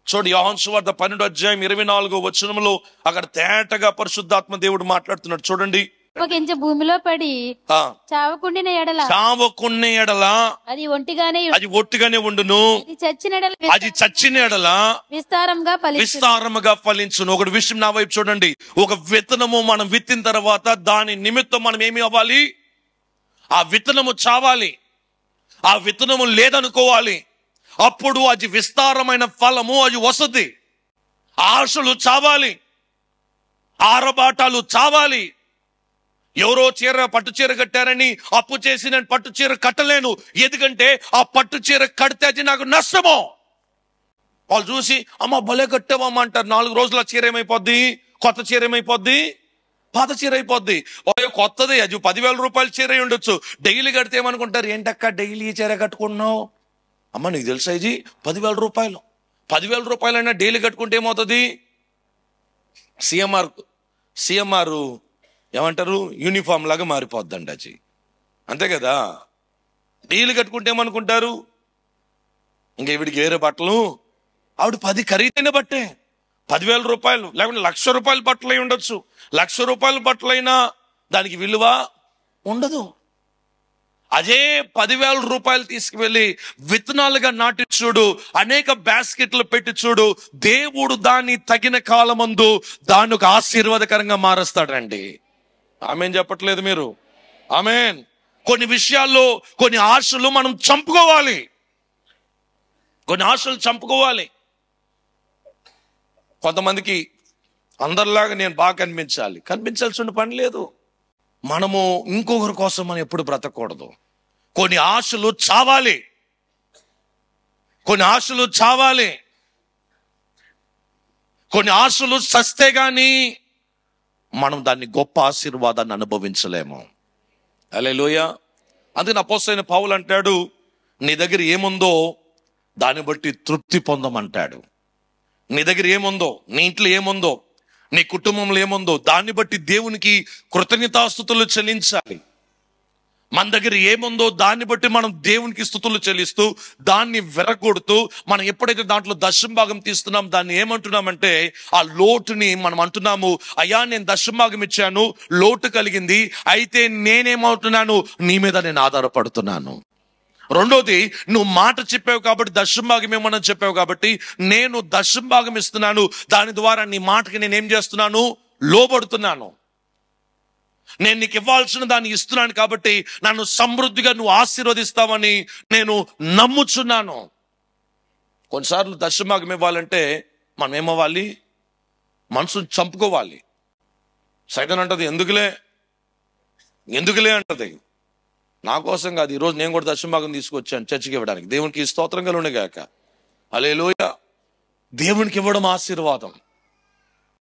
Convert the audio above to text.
చూడు, యోహాను సువార్త 12:24 అక్కడ తేటగా పరిశుద్ధాత్మ దేవుడు మాట్లాడుతున్నాడు. చూడండి, ఒక గింజ భూమిలో పడి చావకుండిన ఎడల అది ఒట్టిగానే ఉండును, అది చచ్చిన ఎడల విస్తారముగా ఫలించును. ఒకటి విషయం నా వైపు చూడండి. ఒక విత్తనము మనం విత్తిన తర్వాత దాని నిమిత్తం మనం ఏమి అవ్వాలి? ఆ విత్తనము చావాలి, ఆ విత్తనము లేదనుకోవాలి. అప్పుడు అది విస్తారమైన ఫలము అది వస్తుంది. ఆశలు చావాలి, ఆరబాటాలు చావాలి. ఎవరో పట్టు చీర కట్టారని అప్పు చేసి నేను పట్టు చీర కట్టలేను, ఎందుకంటే ఆ పట్టు చీర కడితే అది నాకు నష్టమో. వాళ్ళు చూసి అమ్మ భలే కట్టావమ్మ అంటారు. 4 రోజుల చీర ఏమైపోద్ది? కొత్త చీర ఏమైపోద్ది? పాత చీర అయిపోద్ది. కొత్తది అది 10,000 రూపాయల చీర ఉండొచ్చు. డైలీ కడితే ఏమనుకుంటారు, ఏంటక్క డైలీ చీర కట్టుకుంటున్నావు? అమ్మ నీకు తెలుసా, ఇది 10,000 రూపాయలు. 10,000 రూపాయలైనా డైలీ కట్టుకుంటే ఏమవుతుంది? సిఎంఆర్ ఏమంటారు, యూనిఫామ్ లాగా మారిపోద్దండి అది. అంతే కదా? డైలీ కట్టుకుంటే ఏమనుకుంటారు, ఇంకా ఈవిడికి వేరే బట్టలు. ఆవిడ 10 ఖరీదైన బట్టే 10,000 రూపాయలు, లేకుంటే 1,00,000 రూపాయల బట్టలు అయి ఉండొచ్చు. 1,00,000 రూపాయల బట్టలైనా దానికి విలువ ఉండదు. అదే 10,000 రూపాయలు తీసుకువెళ్ళి విత్తనాలుగా నాటి చూడు, అనేక బాస్కెట్లు పెట్టి చూడు, దేవుడు దాన్ని తగిన కాలమందు దాన్ని ఒక ఆశీర్వాదకరంగా మారుస్తాడండి. ఆమేన్ చెప్పట్లేదు మీరు? ఆమేన్. కొన్ని విషయాల్లో కొన్ని ఆశలు మనం చంపుకోవాలి, కొన్ని ఆశలు చంపుకోవాలి. కొంతమందికి అందరిలాగా నేను బాగా కనిపించాల్సిన పని లేదు. మనము ఇంకొకరి కోసం మనం ఎప్పుడు బ్రతకూడదు. కొన్ని ఆశలు చావాలి, కొన్ని ఆశలు చావాలి. కొన్ని ఆశలు చస్తే గాని మనం దాన్ని గొప్ప ఆశీర్వాదాన్ని అనుభవించలేము. హల్లెలూయా. అందుకని అపోస్తలుడైన పౌలు అంటాడు, నీ దగ్గర ఏముందో దాన్ని బట్టి తృప్తి పొందమంటాడు. నీ దగ్గర ఏముందో, నీ ఇంట్లో ఏముందో, నీ కుటుంబంలో ఏముందో దాన్ని బట్టి దేవునికి కృతజ్ఞతాస్తుతులు చెల్లించాలి. మన దగ్గర ఏముందో దాన్ని బట్టి మనం దేవునికి స్తుతులు చెల్లిస్తూ దాన్ని వెరగొడుతూ మనం ఎప్పుడైతే దాంట్లో దశంభాగం తీస్తున్నాం దాన్ని ఏమంటున్నామంటే ఆ లోటుని మనం అంటున్నాము, అయ్యా నేను దశంభాగం ఇచ్చాను, లోటు కలిగింది, అయితే నేనేమవుతున్నాను, నీ మీద నేను ఆధారపడుతున్నాను. రెండోది, నువ్వు మాట చెప్పావు కాబట్టి దశంభాగం ఏమని చెప్పావు కాబట్టి నేను దశంభాగం ఇస్తున్నాను, దాని ద్వారా నీ మాటకి నేనేం చేస్తున్నాను, లోబడుతున్నాను. నేను నీకు ఇవ్వాల్సిన దాన్ని ఇస్తున్నాను కాబట్టి నన్ను సమృద్ధిగా నువ్వు ఆశీర్వదిస్తావని నేను నమ్ముచున్నాను. కొన్నిసార్లు దశంభాగం ఇవ్వాలంటే మనం ఏమవ్వాలి, మనసును చంపుకోవాలి. సైతాన్ అంటది ఎందుకులే అంటది. నా కోసం కాదు, ఈరోజు నేను కూడా దశంభాగం తీసుకొచ్చాను చర్చికి ఇవ్వడానికి. దేవునికి స్తోత్రం కలుగునుగాక. హల్లెలూయా. దేవునికి ఇవ్వడం ఆశీర్వాదం.